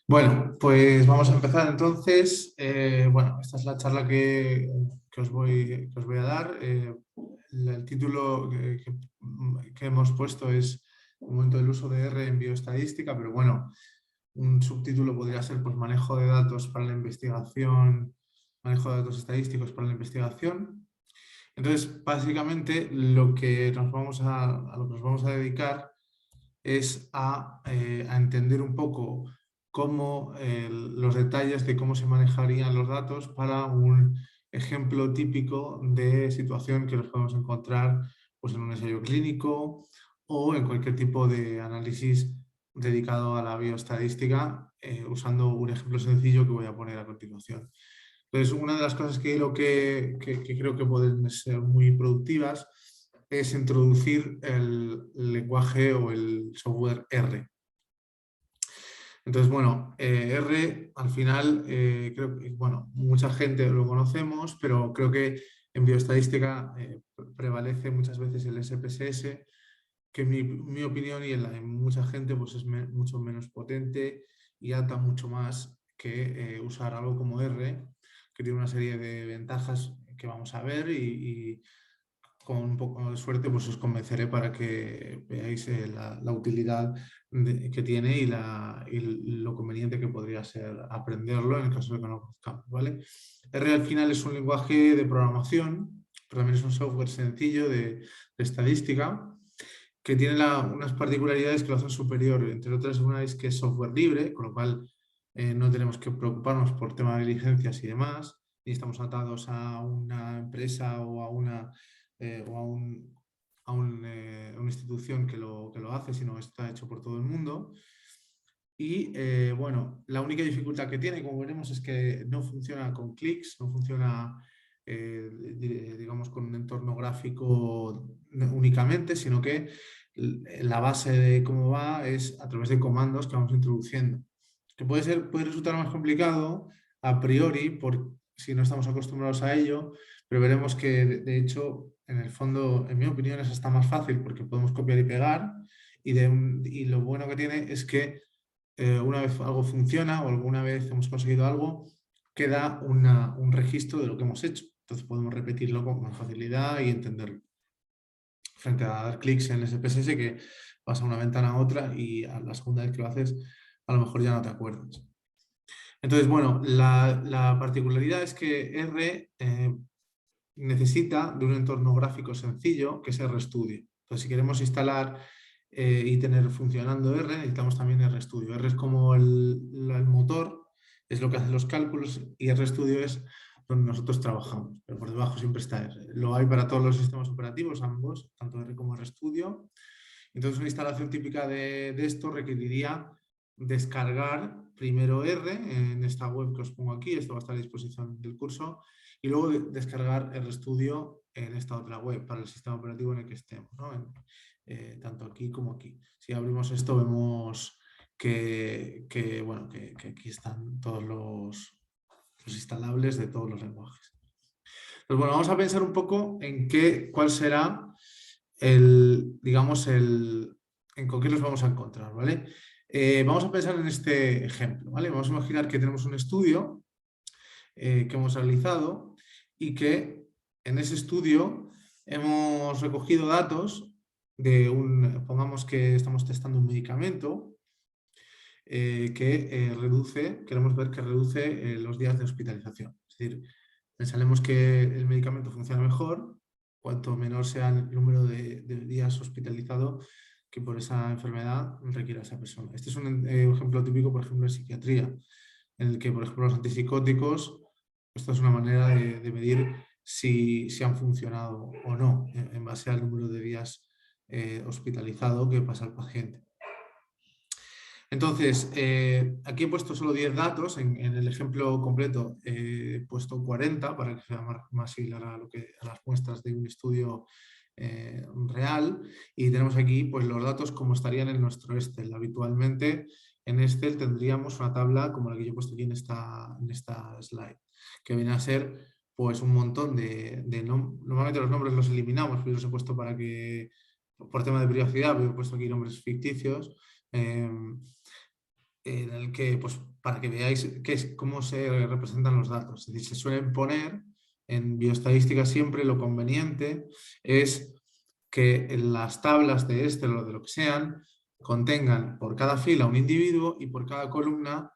Bueno, pues vamos a empezar entonces. Bueno, esta es la charla que os voy a dar. El título que hemos puesto es el momento del uso de R en bioestadística, pero bueno, un subtítulo podría ser pues, manejo de datos para la investigación, manejo de datos estadísticos para la investigación. Entonces, básicamente, a lo que nos vamos a dedicar es a entender un poco los detalles de cómo se manejarían los datos para un ejemplo típico de situación que nos podemos encontrar pues, en un ensayo clínico o en cualquier tipo de análisis dedicado a la bioestadística, usando un ejemplo sencillo que voy a poner a continuación. Entonces, una de las cosas que creo que pueden ser muy productivas es introducir el lenguaje o el software R. Entonces, bueno, R al final, creo que, bueno, mucha gente lo conocemos, pero creo que en bioestadística prevalece muchas veces el SPSS, que en mi opinión y en la de mucha gente pues es mucho menos potente y ata mucho más que usar algo como R, que tiene una serie de ventajas que vamos a ver y con un poco de suerte pues os convenceré para que veáis la utilidad que tiene y lo conveniente que podría ser aprenderlo en el caso de que no lo conozcamos, ¿vale? R al final es un lenguaje de programación, pero también es un software sencillo de estadística que tiene unas particularidades que lo hacen superior. Entre otras, una es que es software libre, con lo cual no tenemos que preocuparnos por tema de licencias y demás, ni estamos atados a una empresa o a una institución que lo hace, sino está hecho por todo el mundo. Y bueno, la única dificultad que tiene, como veremos, es que no funciona con clics, no funciona, digamos, con un entorno gráfico únicamente, sino que la base de cómo va es a través de comandos que vamos introduciendo. Que puede resultar más complicado a priori si no estamos acostumbrados a ello, pero veremos que de hecho, en el fondo, en mi opinión, es hasta más fácil porque podemos copiar y pegar y lo bueno que tiene es que una vez algo funciona o alguna vez hemos conseguido algo, queda un registro de lo que hemos hecho. Entonces podemos repetirlo con más facilidad y entenderlo. Frente a dar clics en SPSS que pasa una ventana a otra y a la segunda vez que lo haces a lo mejor ya no te acuerdas. Entonces, bueno, la particularidad es que R necesita de un entorno gráfico sencillo que es RStudio. Entonces, si queremos instalar y tener funcionando R, necesitamos también RStudio. R es como el motor, es lo que hace los cálculos y RStudio es donde nosotros trabajamos, pero por debajo siempre está R. Lo hay para todos los sistemas operativos, ambos, tanto R como RStudio. Entonces, una instalación típica de esto requeriría descargar primero R en esta web que os pongo aquí, esto va a estar a disposición del curso, y luego descargar RStudio en esta otra web para el sistema operativo en el que estemos, ¿no? Tanto aquí como aquí. Si abrimos esto vemos bueno, que aquí están todos los instalables de todos los lenguajes. Pues bueno, vamos a pensar un poco en cuál será digamos, en con qué nos vamos a encontrar, ¿vale? Vamos a pensar en este ejemplo, ¿vale? Vamos a imaginar que tenemos un estudio que hemos realizado y que en ese estudio hemos recogido datos pongamos que estamos testando un medicamento queremos ver que reduce los días de hospitalización. Es decir, pensaremos que el medicamento funciona mejor cuanto menor sea el número de días hospitalizado que por esa enfermedad requiera esa persona. Este es un ejemplo típico, por ejemplo, en psiquiatría, en el que, por ejemplo, los antipsicóticos, esto es una manera de medir si han funcionado o no, en base al número de días hospitalizado que pasa el paciente. Entonces, aquí he puesto solo 10 datos, en el ejemplo completo he puesto 40 para que sea más similar a las muestras de un estudio real, y tenemos aquí pues, los datos como estarían en nuestro Excel. Habitualmente en Excel tendríamos una tabla como la que yo he puesto aquí en esta slide, que viene a ser pues, un montón normalmente los nombres los eliminamos, pero los he puesto para que, por tema de privacidad, pero he puesto aquí nombres ficticios. en el que, pues, para que veáis cómo se representan los datos. Es decir, se suelen poner en bioestadística siempre lo conveniente es que en las tablas de Excel o de lo que sean contengan por cada fila un individuo y por cada columna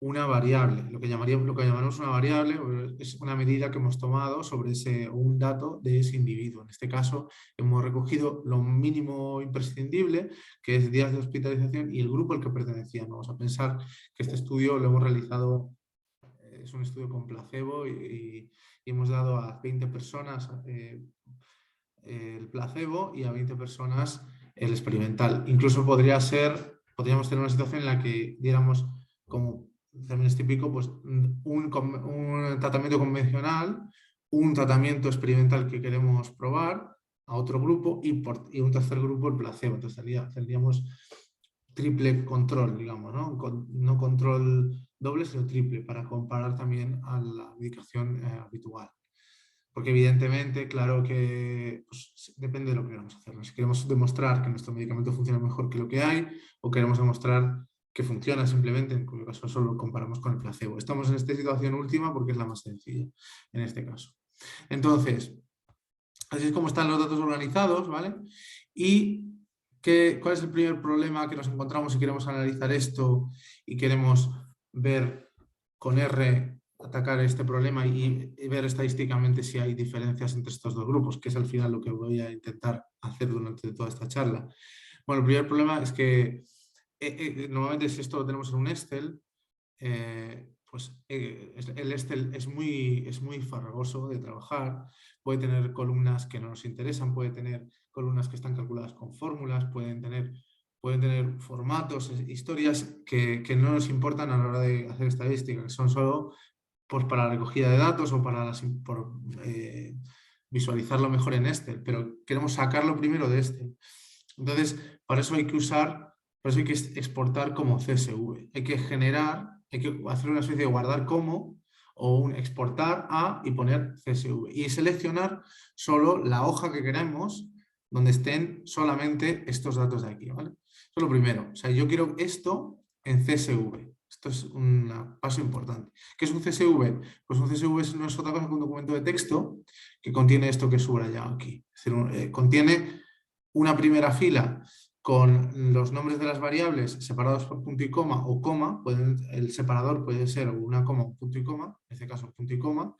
una variable. Lo que llamamos una variable es una medida que hemos tomado sobre un dato de ese individuo. En este caso hemos recogido lo mínimo imprescindible, que es días de hospitalización y el grupo al que pertenecían. Vamos a pensar que este estudio lo hemos realizado, es un estudio con placebo y hemos dado a 20 personas el placebo y a 20 personas el experimental. Incluso podríamos tener una situación en la que diéramos, como también es típico, pues un tratamiento convencional, un tratamiento experimental que queremos probar a otro grupo y un tercer grupo el placebo. Entonces tendríamos triple control, digamos, ¿no? No control doble, sino triple, para comparar también a la medicación habitual. Porque evidentemente, claro que pues, depende de lo que queramos hacer. Si queremos demostrar que nuestro medicamento funciona mejor que lo que hay o queremos demostrar que funciona simplemente, en cuyo caso solo comparamos con el placebo. Estamos en esta situación última porque es la más sencilla en este caso. Entonces, así es como están los datos organizados, ¿vale? Y ¿cuál es el primer problema que nos encontramos si queremos analizar esto y queremos ver con R, atacar este problema y ver estadísticamente si hay diferencias entre estos dos grupos, que es al final lo que voy a intentar hacer durante toda esta charla? Bueno, el primer problema es que normalmente si esto lo tenemos en un Excel, el Excel es muy farragoso de trabajar, puede tener columnas que no nos interesan, puede tener columnas que están calculadas con fórmulas, pueden tener formatos, historias que no nos importan a la hora de hacer estadística, que son solo pues, para la recogida de datos o para visualizarlo mejor en Excel, pero queremos sacarlo primero de Excel. Entonces, para eso hay que exportar como CSV. Hay que hacer una especie de guardar como o un exportar a y poner CSV. Y seleccionar solo la hoja que queremos donde estén solamente estos datos de aquí, ¿vale? Eso es lo primero. O sea, yo quiero esto en CSV. Esto es un paso importante. ¿Qué es un CSV? Pues un CSV no es otra cosa que un documento de texto que contiene esto que he subrayado aquí. Es decir, contiene una primera fila con los nombres de las variables separados por punto y coma o coma. El separador puede ser una coma o un punto y coma, en este caso punto y coma.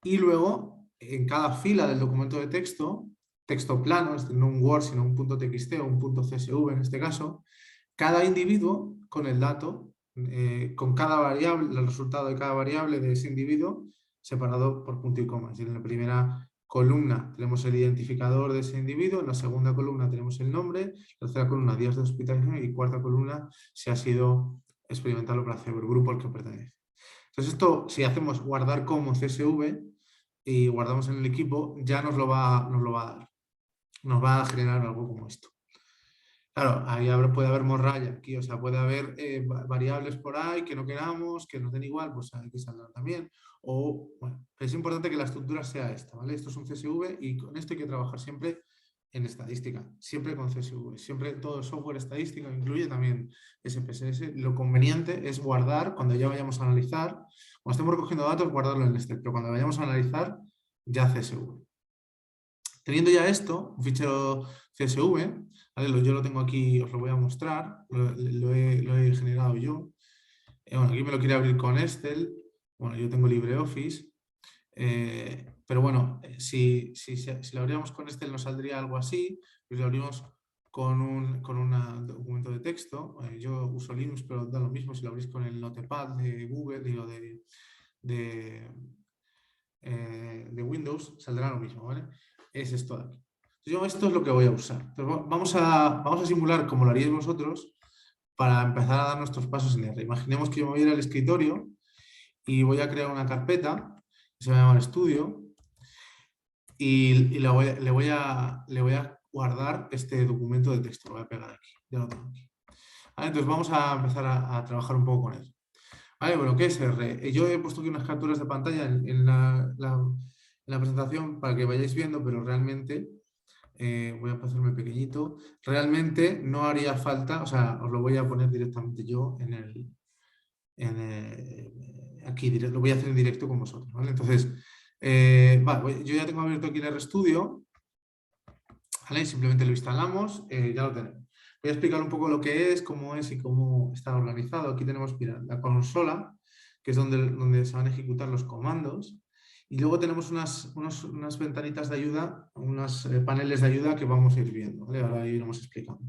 Y luego, en cada fila del documento de texto plano, es decir, no un Word, sino un punto .txt o un punto .csv en este caso, cada individuo con el dato, con cada variable, el resultado de cada variable de ese individuo separado por punto y coma. Es decir, en la primera columna tenemos el identificador de ese individuo, en la segunda columna tenemos el nombre, en la tercera columna días de hospitalización y cuarta columna si ha sido experimental o placebo, el grupo al que pertenece. Entonces esto, si hacemos guardar como CSV y guardamos en el equipo, ya nos lo va a dar. Nos va a generar algo como esto. Claro, ahí puede haber morralla aquí, o sea, puede haber variables por ahí que no queramos, que nos den igual, pues aquí saldrán también. O, bueno, es importante que la estructura sea esta, ¿vale? Esto es un CSV y con esto hay que trabajar siempre en estadística, siempre con CSV, siempre todo software estadístico, incluye también SPSS. Lo conveniente es guardar, cuando ya vayamos a analizar, cuando estemos recogiendo datos, guardarlo en Excel, pero cuando vayamos a analizar, ya CSV. Teniendo ya esto, un fichero CSV, ¿vale? Yo lo tengo aquí, os lo voy a mostrar, lo he generado yo. Bueno, aquí me lo quiere abrir con Excel, bueno, yo tengo LibreOffice, pero bueno, si lo abríamos con Excel nos saldría algo así, pues lo abrimos con un documento de texto. Yo uso Linux, pero da lo mismo si lo abrís con el Notepad de Google, digo, de Windows, saldrá lo mismo, ¿vale? Es esto de aquí. Esto es lo que voy a usar. Entonces, vamos a simular como lo haríais vosotros para empezar a dar nuestros pasos en R. Imaginemos que yo me voy a ir al escritorio y voy a crear una carpeta que se va a llamar estudio y le voy a guardar este documento de texto. Lo voy a pegar aquí. Ya lo tengo aquí. ¿Vale? Entonces vamos a empezar a trabajar un poco con él. Vale, bueno, ¿qué es R? Yo he puesto aquí unas capturas de pantalla en la presentación para que vayáis viendo, pero realmente voy a pasarme pequeñito. Realmente no haría falta, o sea, os lo voy a poner directamente yo aquí, lo voy a hacer en directo con vosotros, ¿vale? Entonces, yo ya tengo abierto aquí el RStudio, ¿vale? Simplemente lo instalamos, ya lo tenemos. Voy a explicar un poco lo que es, cómo es y cómo está organizado. Aquí tenemos, mira, la consola, que es donde se van a ejecutar los comandos. Y luego tenemos unas ventanitas de ayuda, unos paneles de ayuda que vamos a ir viendo, ¿vale? Ahora iremos explicando.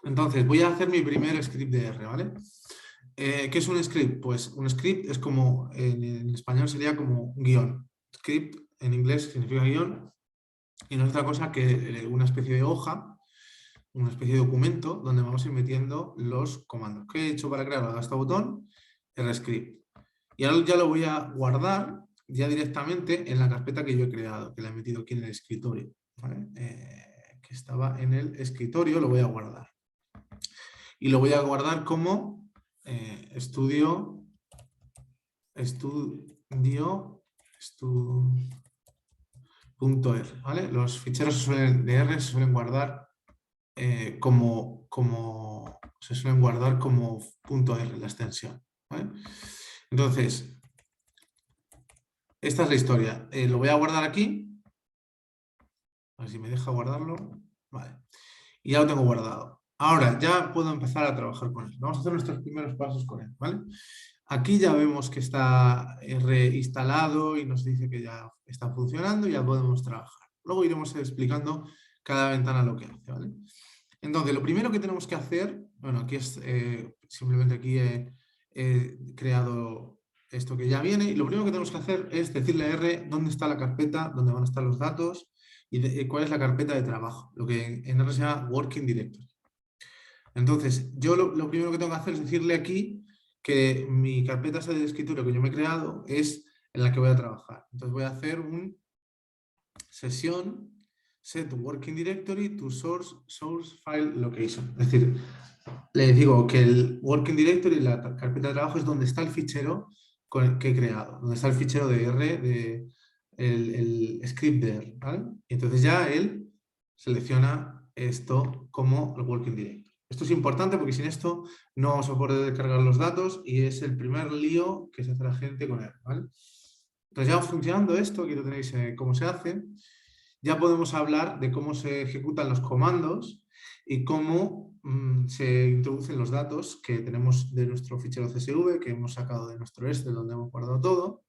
Entonces, voy a hacer mi primer script de R, ¿vale? ¿Qué es un script? Pues un script es como, en español sería como un guión. Script en inglés significa guión y no es otra cosa que una especie de hoja, una especie de documento donde vamos a ir metiendo los comandos. ¿Qué he hecho para crearlo? Este botón, RScript. Y ahora ya lo voy a guardar ya directamente en la carpeta que yo he creado, que la he metido aquí en el escritorio, ¿vale? Que estaba en el escritorio, lo voy a guardar. Y lo voy a guardar como estudio, ¿vale? Los ficheros de R se suelen guardar como .r, la extensión, ¿vale? Entonces, esta es la historia. Lo voy a guardar aquí. A ver si me deja guardarlo. Vale. Y ya lo tengo guardado. Ahora ya puedo empezar a trabajar con él. Vamos a hacer nuestros primeros pasos con él, ¿vale? Aquí ya vemos que está reinstalado y nos dice que ya está funcionando y ya podemos trabajar. Luego iremos explicando cada ventana lo que hace, ¿vale? Entonces, lo primero que tenemos que hacer, bueno, aquí es simplemente aquí he creado esto que ya viene, y lo primero que tenemos que hacer es decirle a R dónde está la carpeta, dónde van a estar los datos y cuál es la carpeta de trabajo, lo que en R se llama Working Directory. Entonces, yo lo primero que tengo que hacer es decirle aquí que mi carpeta de escritorio que yo me he creado es en la que voy a trabajar. Entonces voy a hacer un sesión set working directory to source file location. Es decir, le digo que el working directory, la carpeta de trabajo, es donde está el fichero que he creado, donde está el fichero de R, el script de R, ¿vale? Y entonces ya él selecciona esto como el working directory. Esto es importante porque sin esto no vamos a poder cargar los datos y es el primer lío que se hace la gente con él, ¿vale? Entonces ya funcionando esto, aquí lo tenéis cómo se hace, ya podemos hablar de cómo se ejecutan los comandos y cómo se introducen los datos que tenemos de nuestro fichero CSV, que hemos sacado de nuestro Excel, donde hemos guardado todo.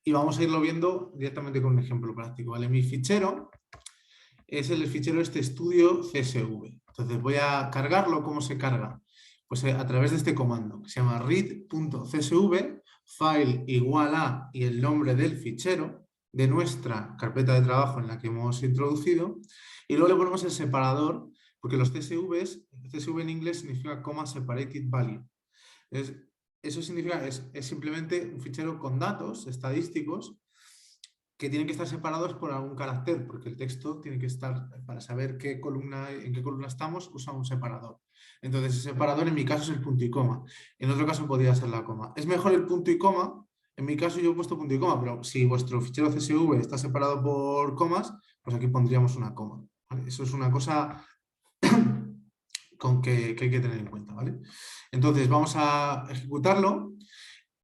Y vamos a irlo viendo directamente con un ejemplo práctico, ¿vale? Mi fichero es el fichero estudio CSV. Entonces voy a cargarlo. ¿Cómo se carga? Pues a través de este comando, que se llama read.csv, file igual a y el nombre del fichero de nuestra carpeta de trabajo en la que hemos introducido, y luego le ponemos el separador, porque los CSV en inglés significa comma separated value. Eso significa, es simplemente un fichero con datos estadísticos que tienen que estar separados por algún carácter, porque el texto tiene que estar, para saber en qué columna estamos, usa un separador. Entonces, ese separador en mi caso es el punto y coma. En otro caso podría ser la coma. Es mejor el punto y coma. En mi caso yo he puesto punto y coma, pero si vuestro fichero CSV está separado por comas, pues aquí pondríamos una coma, ¿vale? Eso es una cosa que hay que tener en cuenta, ¿vale? Entonces, vamos a ejecutarlo.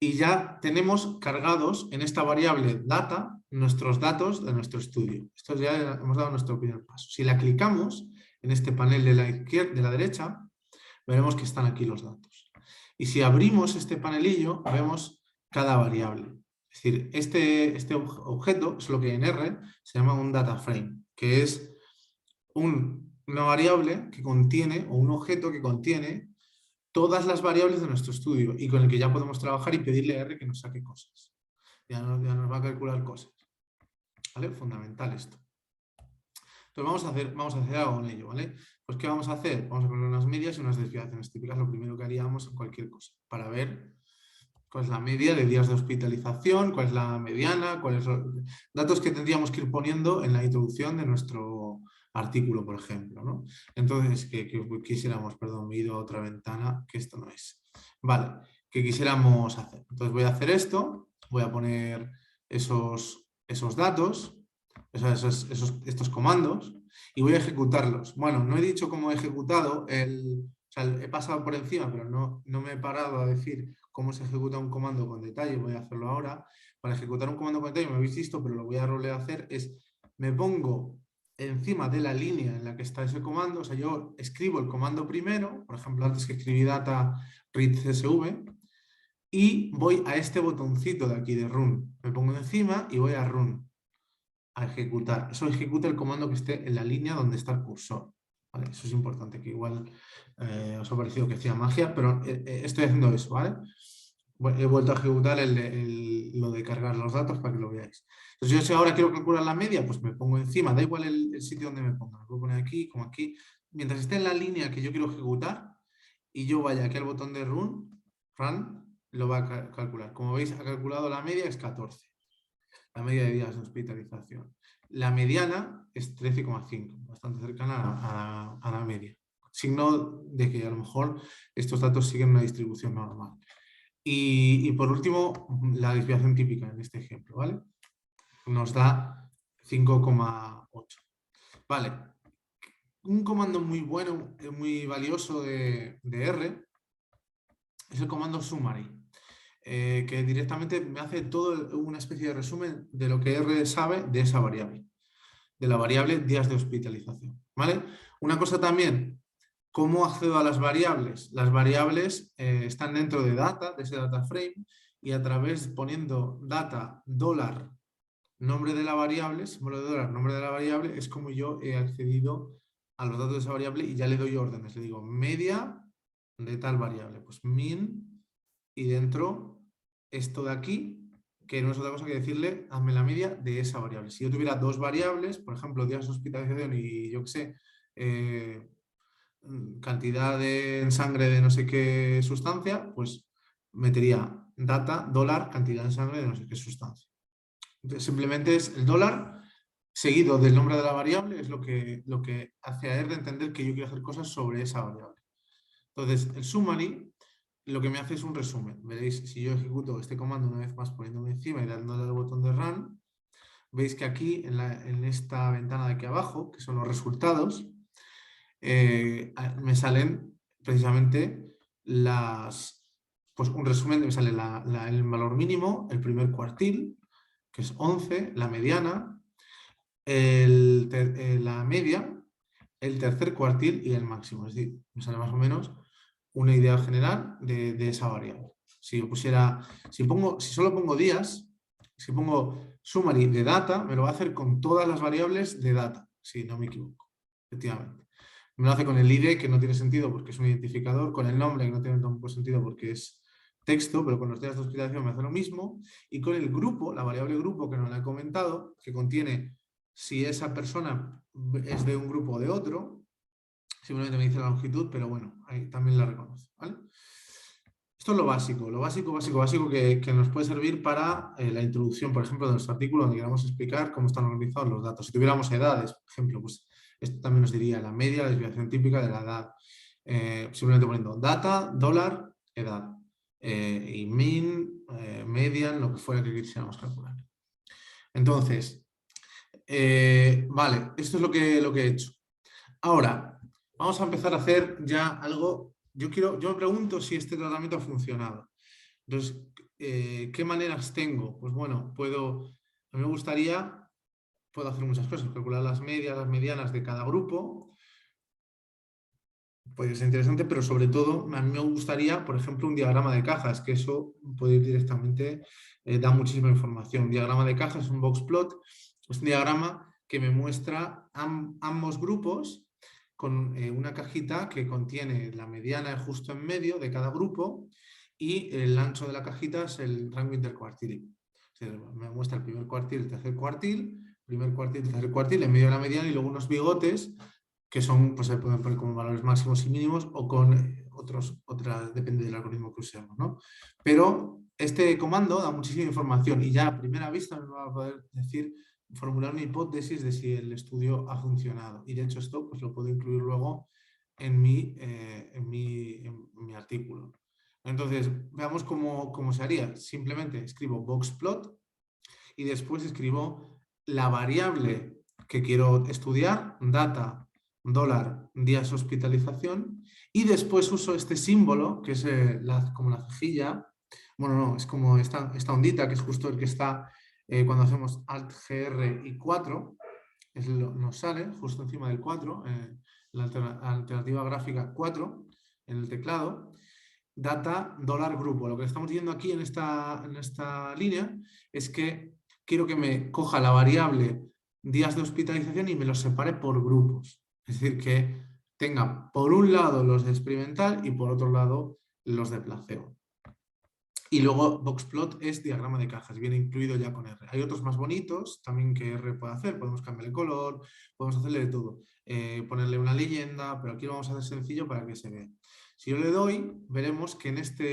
Y ya tenemos cargados en esta variable data nuestros datos de nuestro estudio. Esto ya hemos dado nuestro primer paso. Si la clicamos en este panel de la derecha, veremos que están aquí los datos. Y si abrimos este panelillo, vemos cada variable. Es decir, este objeto es lo que en R se llama un data frame, que es una variable que contiene, o un objeto que contiene todas las variables de nuestro estudio y con el que ya podemos trabajar y pedirle a R que nos saque cosas. Ya nos va a calcular cosas. ¿Vale? Fundamental esto. Entonces vamos a hacer algo con ello, ¿vale? Pues ¿qué vamos a hacer? Vamos a poner unas medias y unas desviaciones típicas, lo primero que haríamos en cualquier cosa, para ver cuál es la media de días de hospitalización, cuál es la mediana, cuáles son datos que tendríamos que ir poniendo en la introducción de nuestro artículo, por ejemplo, ¿no? Entonces, que quisiéramos, perdón, me he ido a otra ventana, que esto no es. Vale, que quisiéramos hacer. Entonces voy a hacer esto, voy a poner esos datos, estos comandos y voy a ejecutarlos. Bueno, no he dicho cómo he ejecutado, o sea, he pasado por encima, pero no me he parado a decir cómo se ejecuta un comando con detalle, voy a hacerlo ahora. Para ejecutar un comando con detalle, me habéis visto, pero lo voy a hacer, me pongo encima de la línea en la que está ese comando, o sea, yo escribo el comando primero, por ejemplo, antes que escribí data read csv, y voy a este botoncito de aquí de run. Me pongo encima y voy a run, a ejecutar. Eso ejecuta el comando que esté en la línea donde está el cursor. ¿Vale? Eso es importante, que igual os ha parecido que hacía magia, pero estoy haciendo eso, ¿vale? He vuelto a ejecutar lo de cargar los datos para que lo veáis. Entonces yo si ahora quiero calcular la media, pues me pongo encima, da igual el sitio donde me ponga. Me puedo poner aquí, como aquí. Mientras esté en la línea que yo quiero ejecutar y yo vaya aquí al botón de run, lo va a calcular. Como veis, ha calculado la media, es 14. La media de días de hospitalización. La mediana es 13,5, bastante cercana a la media. Signo de que a lo mejor estos datos siguen una distribución normal. Y por último, la desviación típica en este ejemplo, ¿vale? Nos da 5,8. Vale. Un comando muy bueno, muy valioso de R es el comando summary. Que directamente me hace todo una especie de resumen de lo que R sabe de esa variable, de la variable días de hospitalización. ¿Vale? Una cosa también, ¿cómo accedo a las variables? Las variables están dentro de data, de ese data frame, y a través poniendo data $, nombre de la variable, símbolo de dólar, nombre de la variable, es como yo he accedido a los datos de esa variable y ya le doy órdenes. Le digo media de tal variable, pues min, y dentro esto de aquí, que no es otra cosa que decirle, hazme la media de esa variable. Si yo tuviera dos variables, por ejemplo, días de hospitalización y yo qué sé, cantidad de sangre de no sé qué sustancia, pues metería data, $, cantidad de sangre de no sé qué sustancia. Entonces, simplemente es el $, seguido del nombre de la variable, es lo que hace a R entender que yo quiero hacer cosas sobre esa variable. Entonces, el summary lo que me hace es un resumen. Veréis, si yo ejecuto este comando una vez más poniéndome encima y dándole al botón de run, veis que aquí, en esta ventana de aquí abajo, que son los resultados, me salen precisamente pues un resumen, me sale el valor mínimo, el primer cuartil, que es 11, la mediana, la media, el tercer cuartil y el máximo. Es decir, me sale más o menos una idea general de esa variable. Si solo pongo días, si pongo summary de data, me lo va a hacer con todas las variables de data, si no me equivoco, efectivamente. Me lo hace con el ID, que no tiene sentido porque es un identificador, con el nombre, que no tiene tampoco sentido porque es texto, pero con los días de hospitalización me hace lo mismo, y con el grupo, la variable grupo que no la he comentado, que contiene si esa persona es de un grupo o de otro, simplemente me dice la longitud, pero bueno, ahí también la reconoce, ¿vale? Esto es lo básico que nos puede servir para la introducción, por ejemplo, de nuestro artículo donde queramos explicar cómo están organizados los datos. Si tuviéramos edades, por ejemplo, pues esto también nos diría la media, la desviación típica de la edad. Simplemente poniendo data, $, edad. Y min, median, lo que fuera que quisiéramos calcular. Entonces, vale, esto es lo que he hecho. Ahora, vamos a empezar a hacer ya algo. Yo me pregunto si este tratamiento ha funcionado. Entonces, ¿qué maneras tengo? Pues bueno, a mí me gustaría, puedo hacer muchas cosas, calcular las medias, las medianas de cada grupo. Puede ser interesante, pero sobre todo a mí me gustaría, por ejemplo, un diagrama de cajas, que eso puede ir directamente, da muchísima información. Un diagrama de cajas es un box plot, es un diagrama que me muestra ambos grupos con una cajita que contiene la mediana justo en medio de cada grupo y el ancho de la cajita es el rango intercuartil. O sea, me muestra el primer cuartil, el tercer cuartil, tercer cuartil, en medio de la mediana y luego unos bigotes que son, pues se pueden poner como valores máximos y mínimos o con otras, depende del algoritmo que usemos, ¿no? Pero este comando da muchísima información y ya a primera vista nos va a poder decir, formular una hipótesis de si el estudio ha funcionado. Y de hecho esto pues lo puedo incluir luego en mi artículo. Entonces, veamos cómo se haría. Simplemente escribo boxplot y después escribo la variable que quiero estudiar, data, dólar, días de hospitalización, y después uso este símbolo, que es como la cejilla, bueno, no, es como esta ondita, que es justo el que está cuando hacemos Alt-GR y 4, nos sale justo encima del 4, la alternativa gráfica 4 en el teclado, data, dólar, grupo. Lo que estamos viendo aquí en esta línea es que quiero que me coja la variable días de hospitalización y me los separe por grupos. Es decir, que tenga por un lado los de experimental y por otro lado los de placebo. Y luego Boxplot es diagrama de cajas, viene incluido ya con R. Hay otros más bonitos también que R puede hacer, podemos cambiar el color, podemos hacerle de todo, ponerle una leyenda, pero aquí lo vamos a hacer sencillo para que se vea. Si yo le doy, veremos que en esta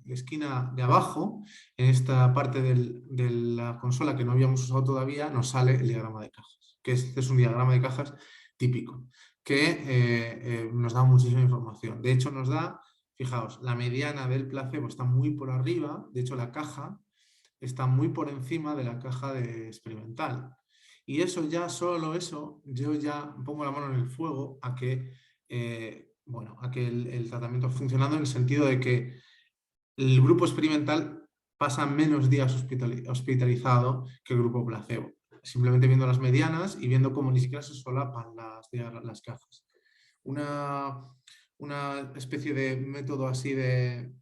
esquina de abajo, en esta parte de la consola que no habíamos usado todavía, nos sale el diagrama de cajas, que este es un diagrama de cajas típico, que nos da muchísima información. De hecho, nos da... Fijaos, la mediana del placebo está muy por arriba, de hecho la caja está muy por encima de la caja de experimental. Y eso ya, solo eso, yo ya pongo la mano en el fuego a que, a que el tratamiento ha funcionado en el sentido de que el grupo experimental pasa menos días hospitalizado que el grupo placebo. Simplemente viendo las medianas y viendo cómo ni siquiera se solapan las cajas. Una especie de método así de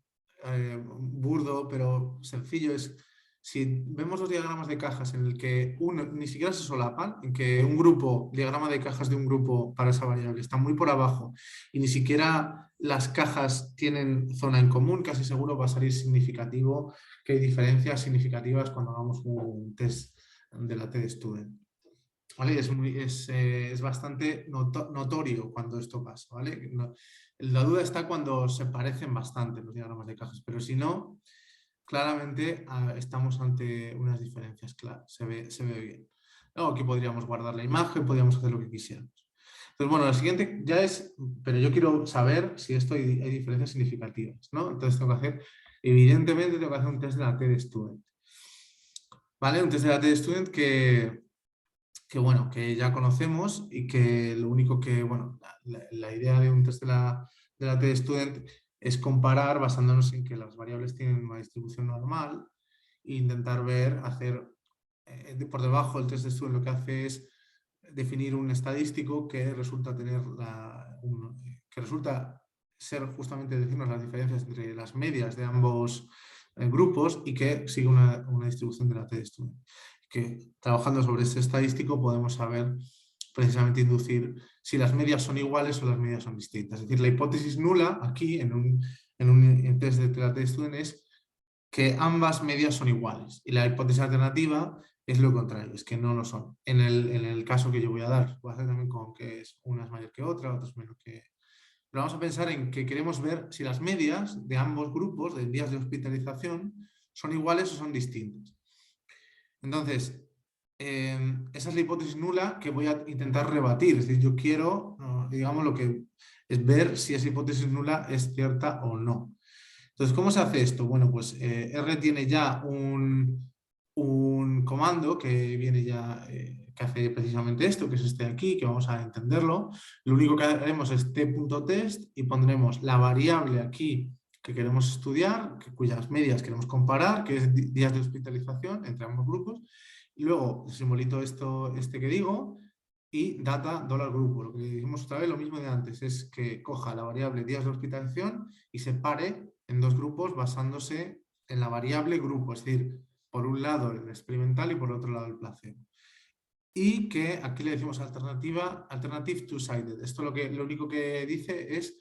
burdo, pero sencillo, es si vemos los diagramas de cajas en el que ni siquiera se solapan, en que un diagrama de cajas de un grupo para esa variable está muy por abajo y ni siquiera las cajas tienen zona en común, casi seguro va a salir significativo que hay diferencias significativas cuando hagamos un test de la TDStudent. ¿Vale? Es bastante notorio cuando esto pasa, ¿vale? La duda está cuando se parecen bastante los diagramas de cajas, pero si no, claramente estamos ante unas diferencias claras, se ve bien. Luego aquí podríamos guardar la imagen, podríamos hacer lo que quisiéramos. Entonces, bueno, lo siguiente ya es, pero yo quiero saber si esto hay diferencias significativas, ¿no? Entonces tengo que hacer, evidentemente tengo que hacer un test de la TDStudent. ¿Vale? Un test de la TDStudent que ya conocemos y que lo único que, bueno, la idea de un test de la TDStudent es comparar basándonos en que las variables tienen una distribución normal e intentar hacer por debajo el test de student lo que hace es definir un estadístico que resulta que resulta ser justamente decirnos las diferencias entre las medias de ambos grupos y que sigue una distribución de la TDStudent. Que trabajando sobre este estadístico podemos saber precisamente inducir si las medias son iguales o las medias son distintas. Es decir, la hipótesis nula aquí en un test de la TDStudent es que ambas medias son iguales y la hipótesis alternativa es lo contrario, es que no lo son. En el caso que yo voy a dar, voy a hacer también con que una es mayor que otra, otra es menor que... Pero vamos a pensar en que queremos ver si las medias de ambos grupos de días de hospitalización son iguales o son distintas. Entonces, esa es la hipótesis nula que voy a intentar rebatir. Es decir, yo quiero, digamos, lo que es ver si esa hipótesis nula es cierta o no. Entonces, ¿cómo se hace esto? Bueno, pues R tiene ya un comando que viene ya, que hace precisamente esto, que es este de aquí, que vamos a entenderlo. Lo único que haremos es t.test y pondremos la variable aquí que queremos estudiar, cuyas medias queremos comparar, que es días de hospitalización entre ambos grupos. Y luego el simbolito este que digo, y data dólar grupo. Lo que dijimos otra vez, lo mismo de antes, es que coja la variable días de hospitalización y separe en dos grupos basándose en la variable grupo, es decir, por un lado el experimental y por otro lado el placebo. Y que aquí le decimos alternative two-sided. Esto lo único que dice es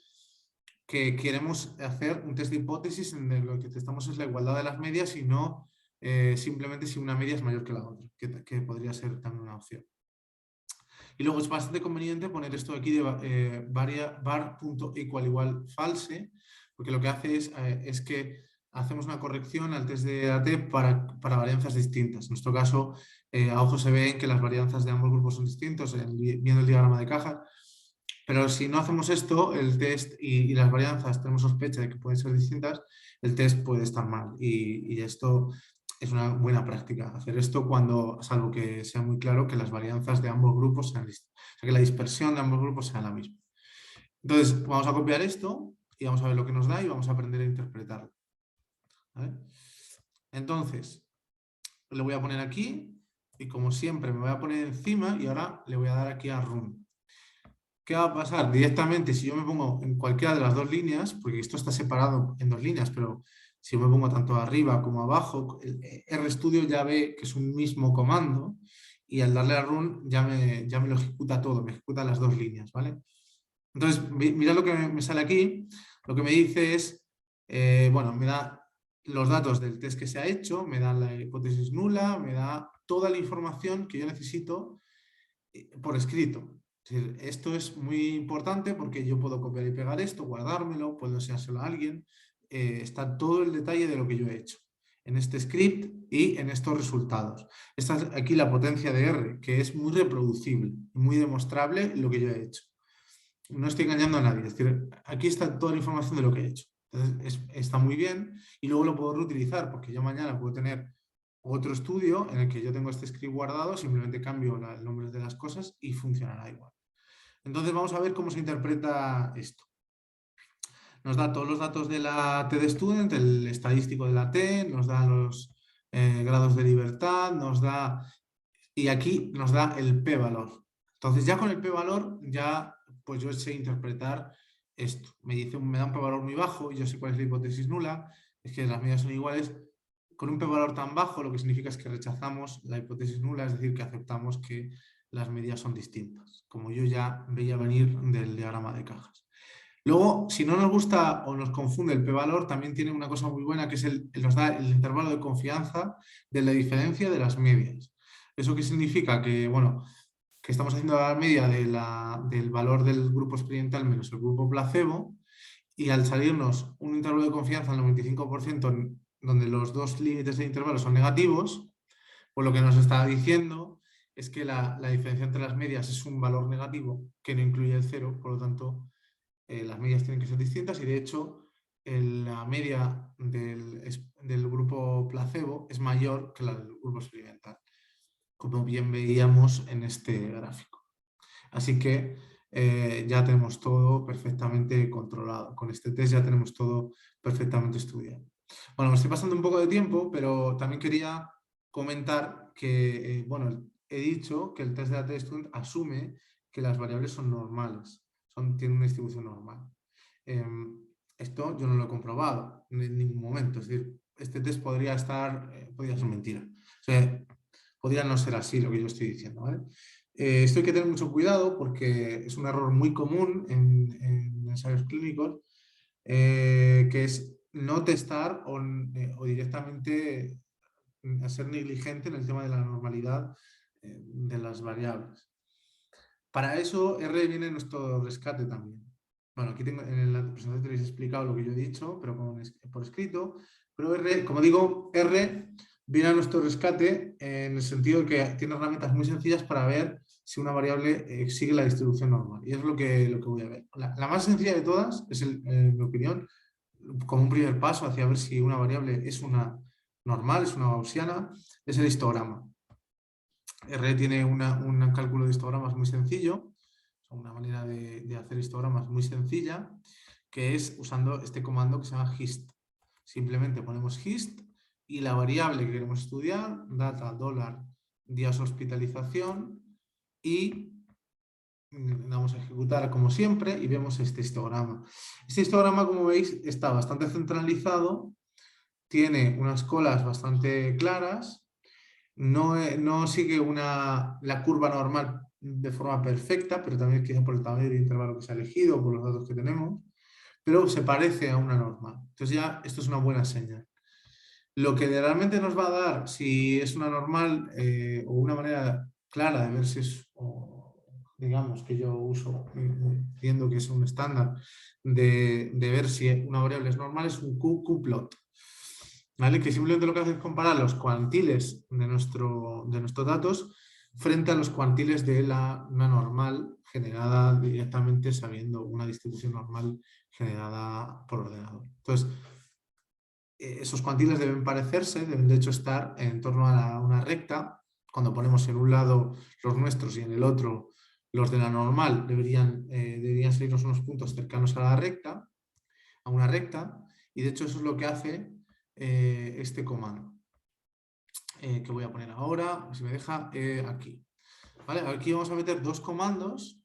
que queremos hacer un test de hipótesis en el que testamos es la igualdad de las medias y no simplemente si una media es mayor que la otra, que podría ser también una opción. Y luego es bastante conveniente poner esto aquí de var.equal igual false, porque lo que hace es que hacemos una corrección al test de AT para varianzas distintas. En nuestro caso, a ojo se ve que las varianzas de ambos grupos son distintos, viendo el diagrama de caja. Pero si no hacemos esto, el test y las varianzas tenemos sospecha de que pueden ser distintas, el test puede estar mal. Y esto es una buena práctica hacer esto cuando, salvo que sea muy claro que las varianzas de ambos grupos sean distintas, o sea, que la dispersión de ambos grupos sea la misma. Entonces, vamos a copiar esto y vamos a ver lo que nos da y vamos a aprender a interpretarlo. ¿Vale? Entonces, lo voy a poner aquí y como siempre me voy a poner encima y ahora le voy a dar aquí a Run. ¿Qué va a pasar? Directamente, si yo me pongo en cualquiera de las dos líneas, porque esto está separado en dos líneas, pero si yo me pongo tanto arriba como abajo, el RStudio ya ve que es un mismo comando y al darle a Run ya me lo ejecuta todo, me ejecuta las dos líneas, ¿vale? Entonces, mirad lo que me sale aquí. Lo que me dice es, bueno, me da los datos del test que se ha hecho, me da la hipótesis nula, me da toda la información que yo necesito por escrito. Es decir, esto es muy importante porque yo puedo copiar y pegar esto, guardármelo, puedo enseñárselo a alguien. Está todo el detalle de lo que yo he hecho en este script y en estos resultados. Esta es aquí la potencia de R, que es muy reproducible, muy demostrable lo que yo he hecho. No estoy engañando a nadie, es decir, aquí está toda la información de lo que he hecho. Entonces, está muy bien y luego lo puedo reutilizar porque yo mañana puedo tener otro estudio en el que yo tengo este script guardado, simplemente cambio el nombre de las cosas y funcionará igual. Entonces vamos a ver cómo se interpreta esto. Nos da todos los datos de la T de Student, el estadístico de la T, nos da los grados de libertad, nos da, y aquí nos da el p-valor. Entonces ya con el p-valor ya pues yo sé interpretar esto. Me da un p-valor muy bajo y yo sé cuál es la hipótesis nula, es que las medidas son iguales. Con un p-valor tan bajo lo que significa es que rechazamos la hipótesis nula, es decir, que aceptamos que las medidas son distintas, como yo ya veía venir del diagrama de cajas. Luego, si no nos gusta o nos confunde el p-valor, también tiene una cosa muy buena que es nos da el intervalo de confianza de la diferencia de las medias. ¿Eso qué significa? Que, bueno, que estamos haciendo la media del valor del grupo experimental menos el grupo placebo y al salirnos un intervalo de confianza al 95% donde los dos límites de intervalo son negativos, pues lo que nos está diciendo es que la diferencia entre las medias es un valor negativo que no incluye el cero, por lo tanto las medias tienen que ser distintas y de hecho la media del grupo placebo es mayor que la del grupo experimental, como bien veíamos en este gráfico. Así que ya tenemos todo perfectamente controlado. Con este test ya tenemos todo perfectamente estudiado. Bueno, me estoy pasando un poco de tiempo, pero también quería comentar que, bueno, he dicho que el test de la T-Student asume que las variables son normales, tienen una distribución normal. Esto yo no lo he comprobado en ningún momento, es decir, este test podría ser mentira. O sea, podría no ser así lo que yo estoy diciendo, ¿vale? Esto hay que tener mucho cuidado porque es un error muy común en ensayos clínicos, que es no testar o directamente ser negligente en el tema de la normalidad de las variables. Para eso R viene en nuestro rescate también. Bueno, aquí tengo, en la presentación tenéis explicado lo que yo he dicho, pero por escrito. Pero R, como digo, R viene a nuestro rescate en el sentido de que tiene herramientas muy sencillas para ver si una variable sigue la distribución normal. Y es lo que voy a ver. La más sencilla de todas es, en mi opinión, como un primer paso hacia ver si una variable es una normal, es una gaussiana, es el histograma. R tiene un cálculo de histogramas muy sencillo, una manera de hacer histogramas muy sencilla, que es usando este comando que se llama hist. Simplemente ponemos hist y la variable que queremos estudiar, data, dólar, días hospitalización, y damos a ejecutar como siempre y vemos este histograma. Este histograma, como veis, está bastante centralizado, tiene unas colas bastante claras, no sigue la curva normal de forma perfecta, pero también quizá por el tamaño del intervalo que se ha elegido o por los datos que tenemos, pero se parece a una normal. Entonces ya esto es una buena señal. Lo que realmente nos va a dar si es una normal o una manera clara de ver si es, digamos que yo uso, entiendo que es un estándar de ver si una variable es normal, es un qplot. ¿Vale? Que simplemente lo que hace es comparar los cuantiles de nuestros datos frente a los cuantiles de una normal generada directamente sabiendo una distribución normal generada por ordenador. Entonces, esos cuantiles deben parecerse, deben de hecho estar en torno a una recta. Cuando ponemos en un lado los nuestros y en el otro los de la normal, deberían salirnos unos puntos cercanos a la recta, a una recta, y de hecho eso es lo que hace este comando, que voy a poner ahora, si me deja, aquí. ¿Vale? Aquí vamos a meter dos comandos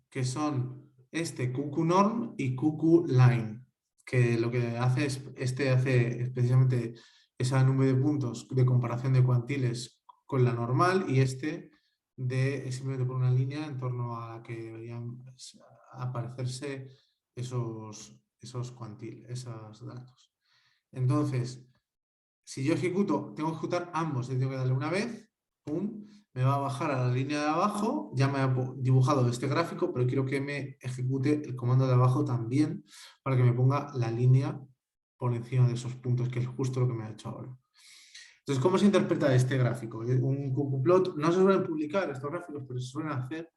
que son este QQnorm y QQline, que lo que hace es, hace precisamente esa nube de puntos de comparación de cuantiles con la normal, y este de simplemente por una línea en torno a la que deberían aparecerse esos cuantiles, esos datos. Entonces, si yo ejecuto, tengo que ejecutar ambos, tengo que darle una vez, pum, me va a bajar a la línea de abajo, ya me ha dibujado este gráfico, pero quiero que me ejecute el comando de abajo también para que me ponga la línea por encima de esos puntos, que es justo lo que me ha hecho ahora. Entonces, ¿cómo se interpreta este gráfico? Un ggplot, no se suelen publicar estos gráficos, pero se suelen hacer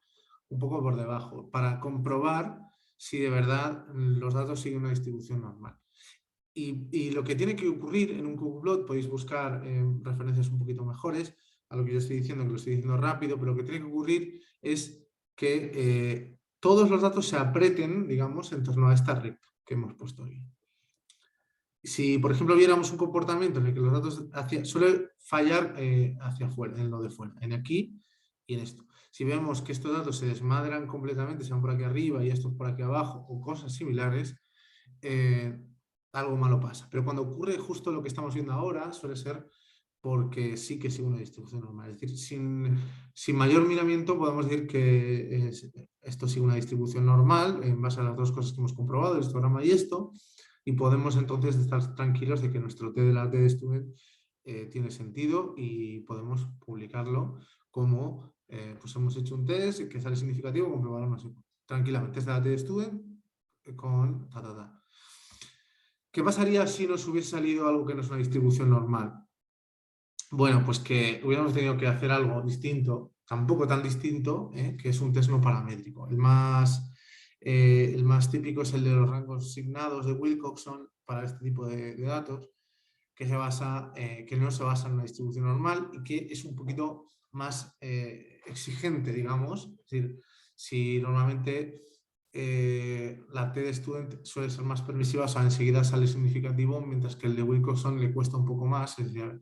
un poco por debajo para comprobar si de verdad los datos siguen una distribución normal. Y lo que tiene que ocurrir en un ggplot, podéis buscar referencias un poquito mejores a lo que yo estoy diciendo, que lo estoy diciendo rápido, pero lo que tiene que ocurrir es que todos los datos se aprieten, digamos, en torno a esta recta que hemos puesto ahí. Si, por ejemplo, viéramos un comportamiento en el que los datos suele fallar hacia afuera, en lo de fuera, en aquí y en esto. Si vemos que estos datos se desmadran completamente, se van por aquí arriba y estos por aquí abajo o cosas similares, algo malo pasa. Pero cuando ocurre justo lo que estamos viendo ahora, suele ser porque sí que sigue una distribución normal. Es decir, sin mayor miramiento podemos decir que esto sigue una distribución normal en base a las dos cosas que hemos comprobado, el histograma y esto, y podemos entonces estar tranquilos de que nuestro T de la TDStudent tiene sentido y podemos publicarlo como pues hemos hecho un test que sale significativo, comprobarlo no sé, tranquilamente. Test de la TDStudent con ta. ¿Qué pasaría si nos hubiese salido algo que no es una distribución normal? Bueno, pues que hubiéramos tenido que hacer algo distinto, tampoco tan distinto, que es un test no paramétrico. El más típico es el de los rangos asignados de Wilcoxon para este tipo de datos, que no se basa en una distribución normal y que es un poquito más exigente, digamos. Es decir, si normalmente la TDStudent suele ser más permisiva, o sea, enseguida sale significativo, mientras que el de Wilcoxon le cuesta un poco más, es decir,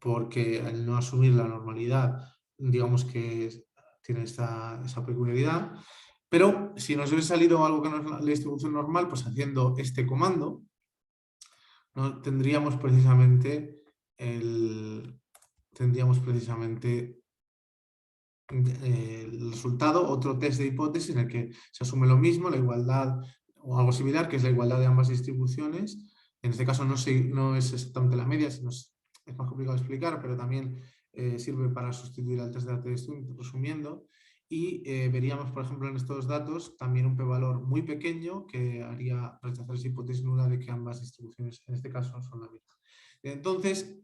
porque al no asumir la normalidad, digamos que tiene esa peculiaridad. Pero si nos hubiese salido algo que no es la distribución normal, pues haciendo este comando, ¿no? tendríamos precisamente el resultado, otro test de hipótesis en el que se asume lo mismo, la igualdad o algo similar, que es la igualdad de ambas distribuciones. En este caso no es exactamente la media, sino es más complicado de explicar, pero también sirve para sustituir al test de la TDStudent, resumiendo. Y veríamos, por ejemplo, en estos datos también un p-valor muy pequeño que haría rechazar esa hipótesis nula de que ambas distribuciones, en este caso, son la misma. Entonces,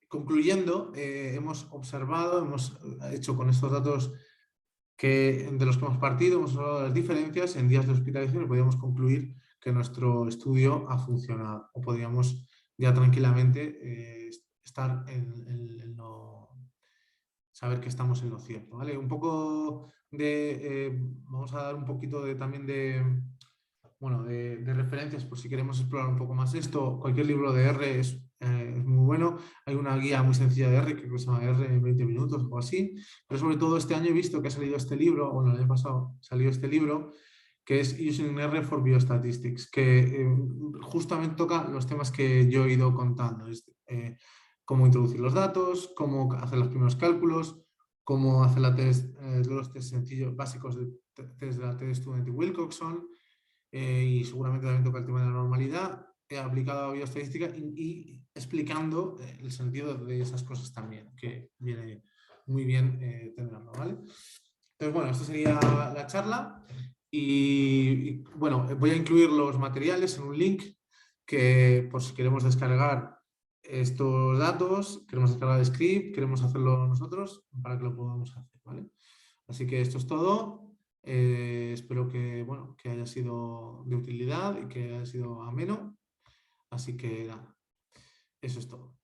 concluyendo, hemos observado, hemos hecho con estos datos de los que hemos partido, hemos observado las diferencias en días de hospitalización y podríamos concluir que nuestro estudio ha funcionado, o podríamos ya tranquilamente estar saber que estamos en lo cierto. ¿Vale? Un poco vamos a dar un poquito también de referencias por si queremos explorar un poco más esto. Cualquier libro de R es muy bueno. Hay una guía muy sencilla de R que se llama R en 20 minutos o algo así. Pero sobre todo este año he visto que ha salido este libro, bueno, el año pasado salió este libro, que es Using R for Biostatistics, que justamente toca los temas que yo he ido contando. Cómo introducir los datos, cómo hacer los primeros cálculos, cómo hacer los test sencillos básicos de test de la TDStudent y Wilcoxon, y seguramente también toca el tema de la normalidad aplicado a bioestadística y explicando el sentido de esas cosas también, que viene muy bien tenerlo, ¿vale? Entonces, bueno, esta sería la charla bueno, voy a incluir los materiales en un link que por si queremos descargar estos datos, queremos descargar el script, queremos hacerlo nosotros para que lo podamos hacer, ¿vale? Así que esto es todo. Espero que haya sido de utilidad y que haya sido ameno. Así que nada, Eso es todo.